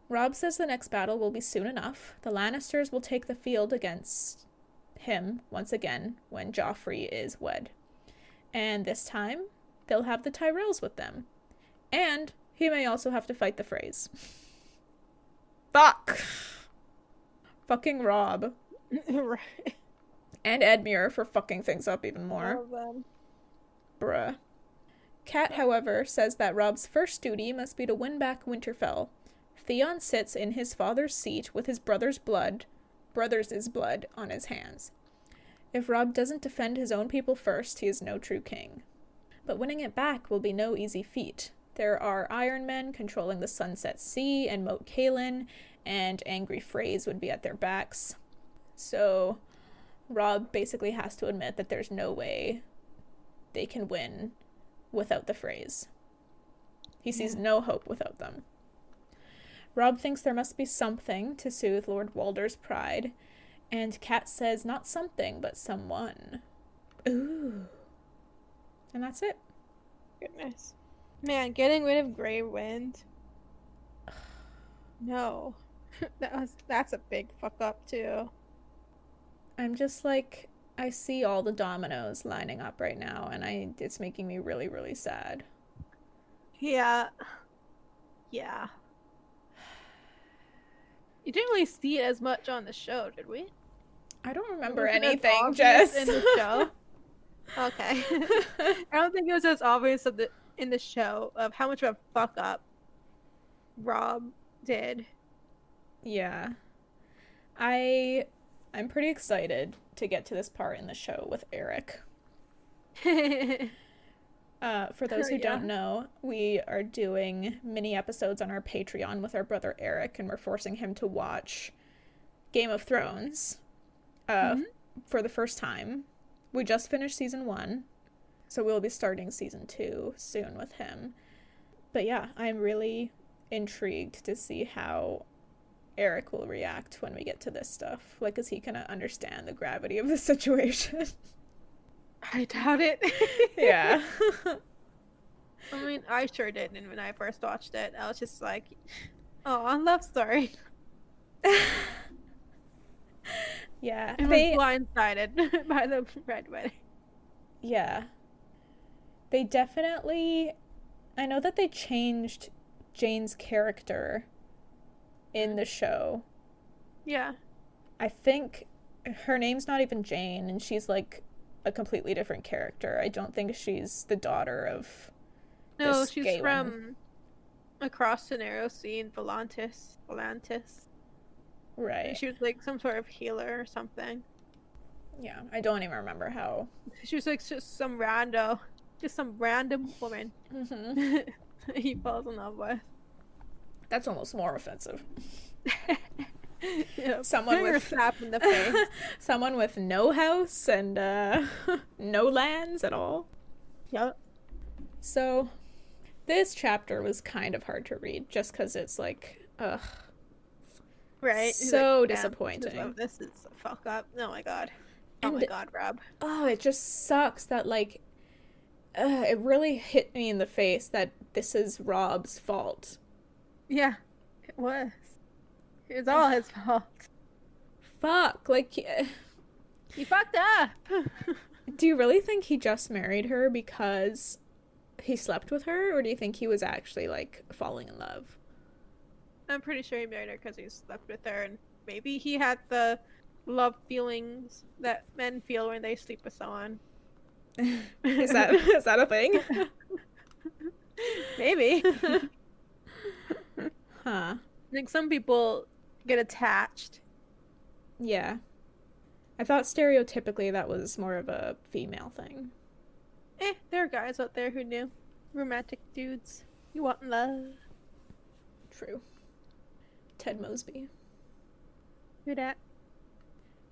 Robb says the next battle will be soon enough. The Lannisters will take the field against him once again when Joffrey is wed. And this time, they'll have the Tyrells with them. And he may also have to fight the Freys. Fuck! Fucking Robb. Right. And Edmure for fucking things up even more. Bruh. Cat, however, says that Robb's first duty must be to win back Winterfell. Theon sits in his father's seat with his brother's blood on his hands. If Robb doesn't defend his own people first, he is no true king. But winning it back will be no easy feat. There are Iron Men controlling the Sunset Sea and Moat Cailin, and angry Freys would be at their backs. So Robb basically has to admit that there's no way they can win without the Freys. He sees no hope without them. Robb thinks there must be something to soothe Lord Walder's pride, and Cat says not something, but someone. Ooh. And that's it. Goodness. Man, getting rid of Grey Wind. No. That's a big fuck up, too. I'm just like, I see all the dominoes lining up right now, and it's making me really, really sad. Yeah. Yeah. You didn't really see it as much on the show, did we? I don't remember anything, Jess. In the show? Okay. I don't think it was as obvious in the show of how much of a fuck up Robb did. Yeah. I'm pretty excited to get to this part in the show with Eric. For those who don't know, we are doing mini episodes on our Patreon with our brother Eric, and we're forcing him to watch Game of Thrones for the first time. We just finished season 1, so we'll be starting season 2 soon with him. But yeah, I'm really intrigued to see how Eric will react when we get to this stuff. Like, is he gonna understand the gravity of the situation? I doubt it. Yeah. I mean, I sure didn't when I first watched it. I was just like, oh, a love story. Yeah. I was blindsided by the red wedding. Yeah. They definitely... I know that they changed Jane's character in the show. Yeah. I think her name's not even Jane, and she's like a completely different character. I don't think she's the daughter of she's Galen. from across the narrow sea in Volantis. Right. And she was like some sort of healer or something. Yeah, I don't even remember how. She was like just some random woman he falls in love with. That's almost more offensive. Yeah, someone with slap in the face. Someone with no house and no lands at all. Yep. So this chapter was kind of hard to read just because it's like, ugh. Right. So like, disappointing. This is a fuck up. Oh my god. Oh my god, Robb. Oh, it just sucks that like it really hit me in the face that this is Robb's fault. Yeah, it was. It was all his fault. Fuck, like he fucked up. Do you really think he just married her because he slept with her, or do you think he was actually like falling in love? I'm pretty sure he married her because he slept with her, and maybe he had the love feelings that men feel when they sleep with someone. Is that a thing? Maybe. Huh. I think some people get attached. Yeah. I thought stereotypically that was more of a female thing. There are guys out there who knew. Romantic dudes. You want love. True. Ted Mosby. Who dat?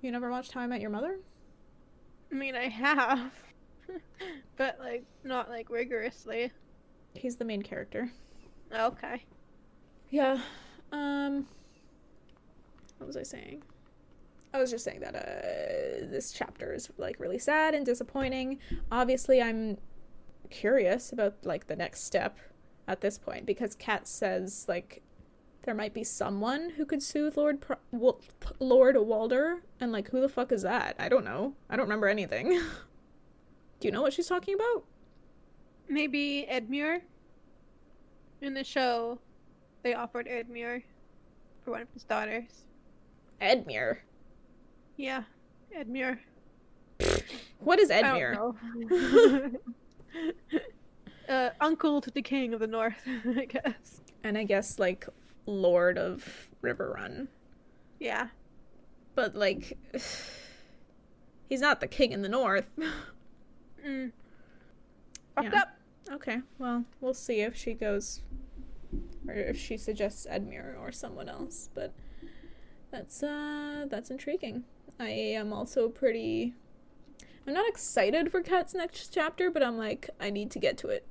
You never watched How I Met Your Mother? I mean, I have. But, like, not, like, rigorously. He's the main character. Okay. Yeah. What was I saying? I was just saying that this chapter is like really sad and disappointing. Obviously, I'm curious about like the next step at this point because Kat says like there might be someone who could soothe Lord Walder, and like who the fuck is that? I don't know. I don't remember anything. Do you know what she's talking about? Maybe Edmure. In the show, they offered Edmure for one of his daughters. Edmure? Yeah, Edmure. What is Edmure? I don't know. Uncle to the king of the north, I guess. And I guess like Lord of Riverrun. Yeah. But like he's not the king in the north. Fucked up. Okay, well, we'll see if she goes or if she suggests Edmure or someone else, but that's intriguing. I am also I'm not excited for Kat's next chapter, but I'm like, I need to get to it.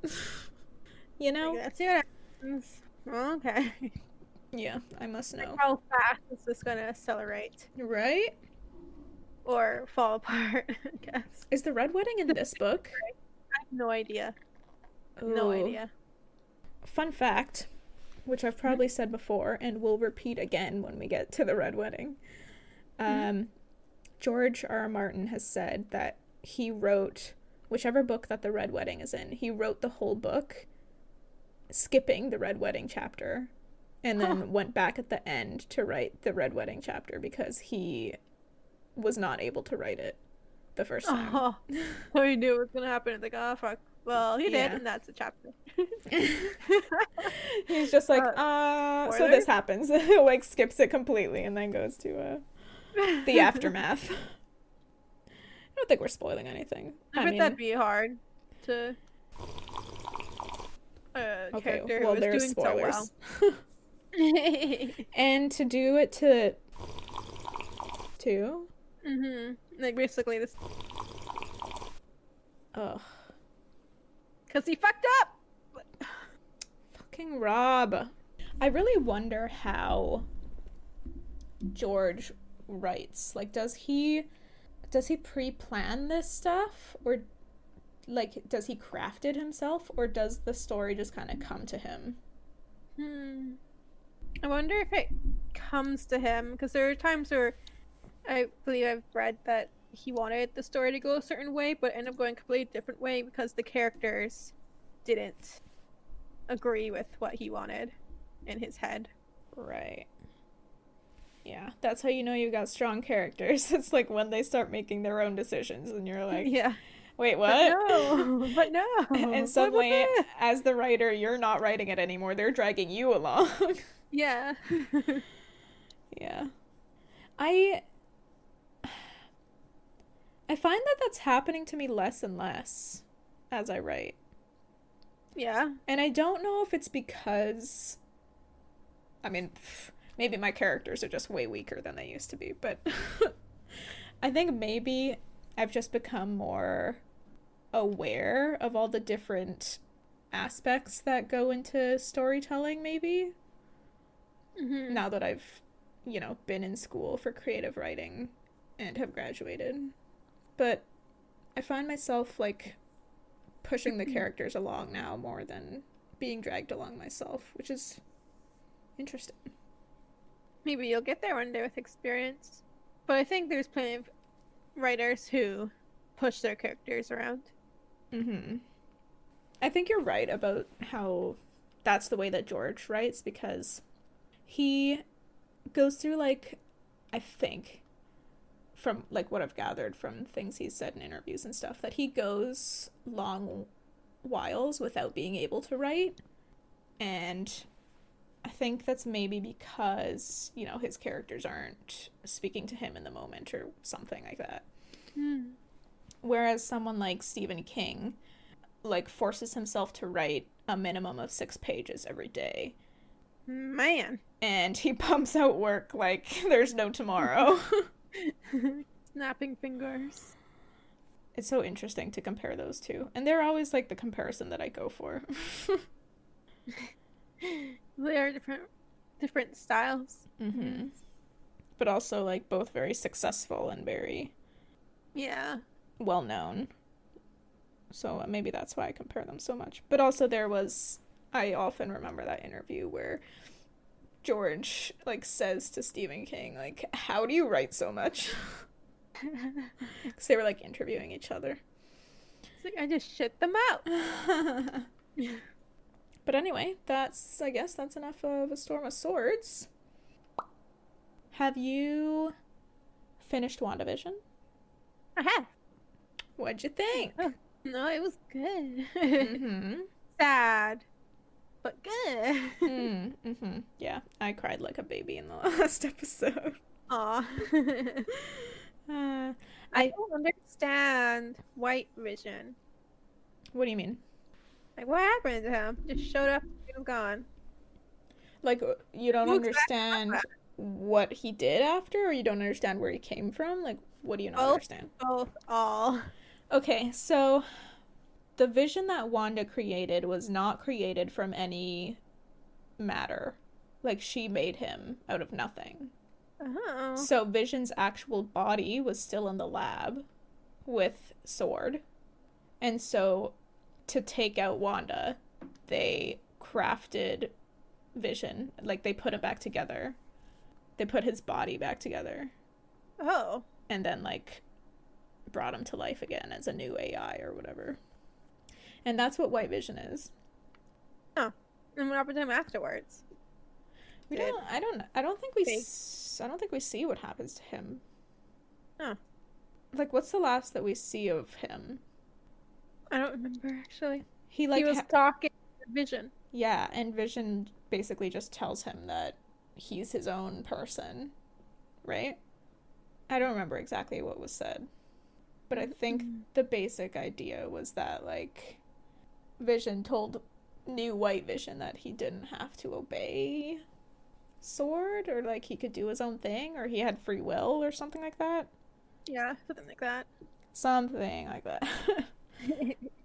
You know? Let's see what happens. Okay. Yeah, I must know. Like how fast is this gonna accelerate? Right? Or fall apart, I guess. Is the Red Wedding in this book? I have no idea. Ooh. No idea. Fun fact, which I've probably said before and will repeat again when we get to the Red Wedding. George R.R. Martin has said that he wrote whichever book that the Red Wedding is in, he wrote the whole book skipping the Red Wedding chapter and then went back at the end to write the Red Wedding chapter because he was not able to write it the first time. So he knew it was gonna happen. It's like, oh fuck. Well, he did, and that's the chapter. He's just like, so this happens. Like skips it completely and then goes to the aftermath. I don't think we're spoiling anything. I bet that'd be hard to character who was doing spoilers. So well. And to do it to like basically this. Ugh. Because he fucked up. Fucking Robb. I really wonder how George writes. Like, does he pre-plan this stuff, or like does he craft it himself, or does the story just kind of come to him? I wonder if it comes to him, because there are times where I believe I've read that he wanted the story to go a certain way but ended up going a completely different way because the characters didn't agree with what he wanted in his head. Right. Yeah, that's how you know you got strong characters. It's like when they start making their own decisions and you're like, yeah, wait, what? But no. And suddenly, as the writer, you're not writing it anymore. They're dragging you along. Yeah. Yeah. I find that that's happening to me less and less as I write. Yeah. And I don't know if it's because, I mean, maybe my characters are just way weaker than they used to be, but I think maybe I've just become more aware of all the different aspects that go into storytelling, maybe. Now that I've, been in school for creative writing and have graduated. But I find myself, like, pushing the characters along now more than being dragged along myself, which is interesting. Maybe you'll get there one day with experience. But I think there's plenty of writers who push their characters around. I think you're right about how that's the way that George writes, because he goes through, like, I think, from, like, what I've gathered from things he's said in interviews and stuff, that he goes long whiles without being able to write. And I think that's maybe because, his characters aren't speaking to him in the moment or something like that. Whereas someone like Stephen King like forces himself to write a minimum of 6 pages every day. Man. And he pumps out work like there's no tomorrow. Snapping fingers. It's so interesting to compare those two. And they're always like the comparison that I go for. They are different styles. Mm-hmm. But also like both very successful and very well known. So maybe that's why I compare them so much. But also I often remember that interview where George like says to Stephen King, like, how do you write so much? Because they were like interviewing each other. It's like, I just shit them out. But anyway, I guess that's enough of A Storm of Swords. Have you finished WandaVision? I have. What'd you think? No, it was good. Mm-hmm. Sad, but good. Mm-hmm. Yeah, I cried like a baby in the last episode. Aw. I don't understand White Vision. What do you mean? Like, what happened to him? Just showed up and he was gone. Like, you don't understand what he did after, or you don't understand where he came from? Like, what do you not understand? Both, all. Okay, so the vision that Wanda created was not created from any matter. Like, she made him out of nothing. Oh. So Vision's actual body was still in the lab with Sword. And so to take out Wanda, they crafted Vision. Like, they put it back together. They put his body back together. Oh. And then, like, brought him to life again as a new AI or whatever. And that's what White Vision is. Oh. And what happened to him afterwards? I don't think we see what happens to him. Oh. Like, what's the last that we see of him? I don't remember, actually. He was talking to Vision. Yeah, and Vision basically just tells him that he's his own person, right? I don't remember exactly what was said. But I think the basic idea was that, like, Vision told new White Vision that he didn't have to obey Sword, or, like, he could do his own thing, or he had free will, or something like that. Yeah, something like that. Something like that.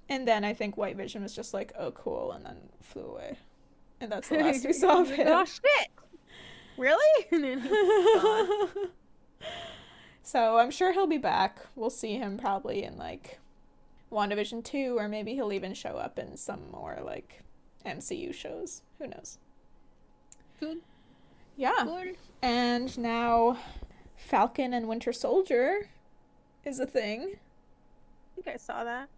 And then I think White Vision was just like, oh, cool, and then flew away. And that's the last we saw of him. Oh, shit! Really? And then he's gone. So I'm sure he'll be back. We'll see him probably in, like, WandaVision 2, or maybe he'll even show up in some more, like, MCU shows. Who knows? Good. Yeah. Good. And now Falcon and Winter Soldier is a thing. I think I saw that.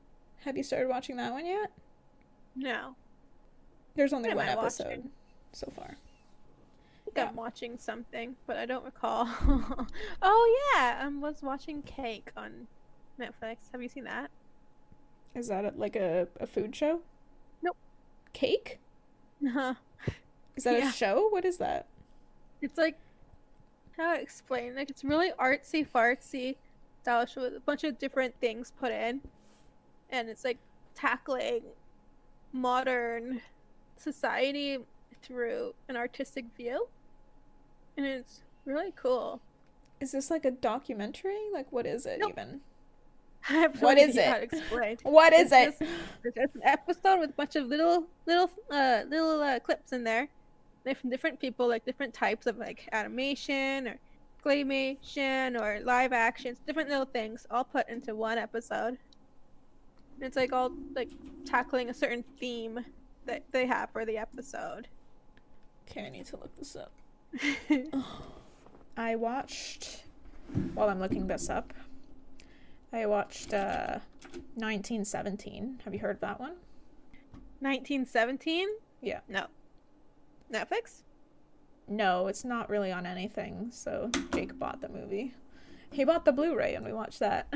Have you started watching that one yet? No. There's only What one am I episode watching? so far. I think I'm watching something, but I don't recall. Oh, yeah! I was watching Cake on Netflix. Have you seen that? Is that like a food show? Nope. Cake? Uh-huh. Is that Yeah. a show? What is that? It's like, how to explain? Like, it's really artsy-fartsy style show with a bunch of different things put in. And it's like tackling modern society through an artistic view. And it's really cool. Is this like a documentary? Like, what is it even? I have no What is idea how it? to explain. What is it? It's just an episode with a bunch of little clips in there. They're from different people, like different types of like animation or claymation or live actions, different little things all put into one episode. It's like all like tackling a certain theme that they have for the episode. Okay, I need to look this up. I watched, while I'm looking this up, I watched 1917. Have you heard of that one? 1917? Yeah. No. Netflix? No, it's not really on anything, so Jake bought the movie. He bought the Blu-ray and we watched that.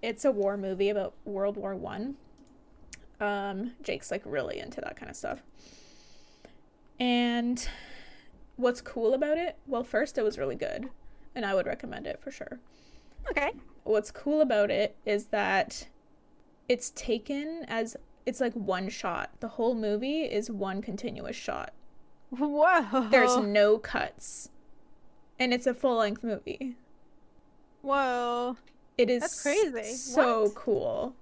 It's a war movie about World War One. Jake's like really into that kind of stuff. And what's cool about it? Well, first, it was really good, and I would recommend it for sure. Okay. What's cool about it is that it's taken as, it's like one shot. The whole movie is one continuous shot. Whoa. There's no cuts. And it's a full-length movie. Whoa. It is That's crazy. So What? cool.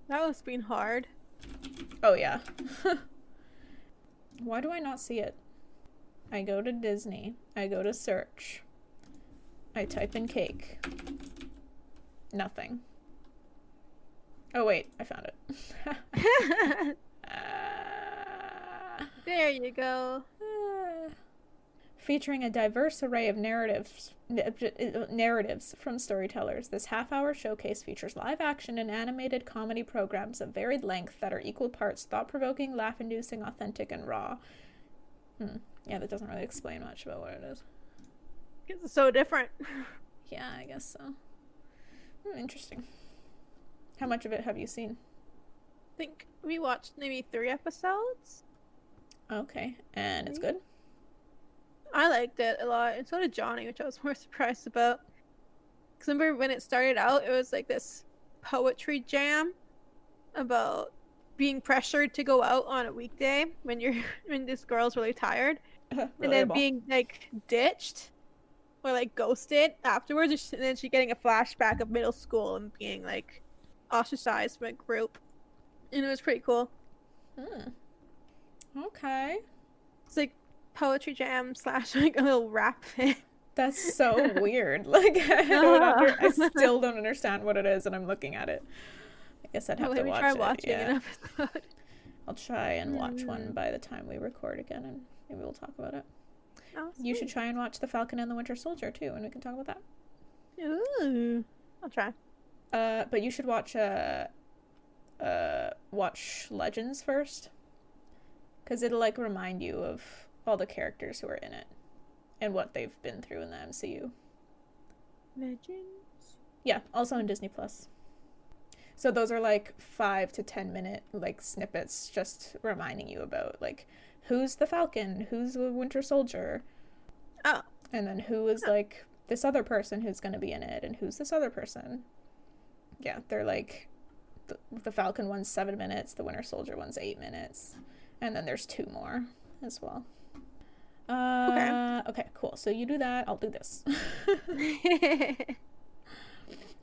That was being hard. Oh, yeah. Why do I not see it? I go to Disney. I go to search. I type in cake. Nothing. Oh, wait. I found it. There you go. Featuring a diverse array of narratives from storytellers, this half-hour showcase features live action and animated comedy programs of varied length that are equal parts thought-provoking, laugh-inducing, authentic, and raw. Yeah, that doesn't really explain much about what it is. It's so different. Yeah, I guess so. Interesting. How much of it have you seen? I think we watched maybe 3 episodes. Okay, and it's good? I liked it a lot, and so did Johnny, which I was more surprised about. Because remember when it started out, it was like this poetry jam about being pressured to go out on a weekday when this girl's really tired, and then being like ditched or like ghosted afterwards, and then she getting a flashback of middle school and being like ostracized from a group, and it was pretty cool. Okay. It's like poetry jam / like a little rap thing. That's so weird. Like, I still don't understand what it is, and I'm looking at it. I guess I'd have to watch it. Watching an episode. I'll try and watch one by the time we record again, and maybe we'll talk about it. Oh, you should try and watch The Falcon and the Winter Soldier too, and we can talk about that. Ooh, I'll try. But you should watch Legends first, because it'll like remind you of all the characters who are in it and what they've been through in the MCU. Legends? Yeah, also on Disney Plus. So those are like 5 to 10 minute like snippets just reminding you about like who's the Falcon, who's the Winter Soldier. Oh. And then who is like this other person who's going to be in it, and who's this other person. Yeah, they're like the Falcon one's 7 minutes, the Winter Soldier one's 8 minutes, and then there's 2 more as well. Okay, cool. So you do that, I'll do this.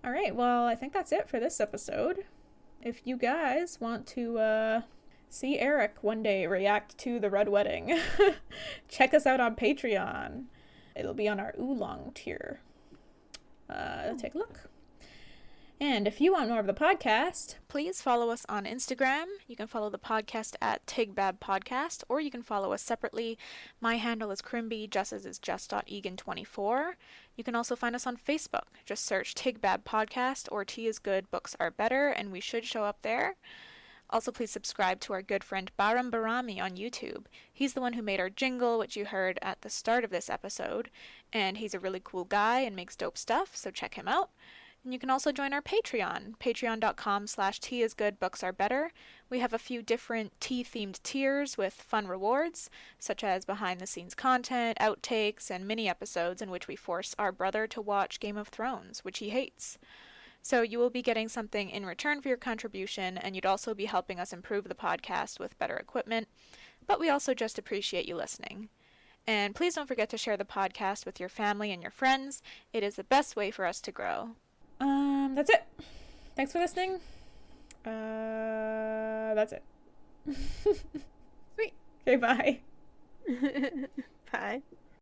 All right, well, I think that's it for this episode. If you guys want to see Eric one day react to the Red Wedding, check us out on Patreon. It'll be on our Oolong tier. Take a look. And if you want more of the podcast, please follow us on Instagram. You can follow the podcast at TIGBAB Podcast, or you can follow us separately. My handle is Crimby, Jess's is Jess.Egan24. You can also find us on Facebook. Just search TIGBAB Podcast or Tea is Good, Books Are Better, and we should show up there. Also, please subscribe to our good friend Bahrami on YouTube. He's the one who made our jingle, which you heard at the start of this episode, and he's a really cool guy and makes dope stuff, so check him out. And you can also join our Patreon, patreon.com/teaisgoodbooksarebetter. We have a few different tea-themed tiers with fun rewards, such as behind-the-scenes content, outtakes, and mini-episodes in which we force our brother to watch Game of Thrones, which he hates. So you will be getting something in return for your contribution, and you'd also be helping us improve the podcast with better equipment, but we also just appreciate you listening. And please don't forget to share the podcast with your family and your friends. It is the best way for us to grow. That's it. Thanks for listening. That's it. Sweet. Okay, bye. Bye.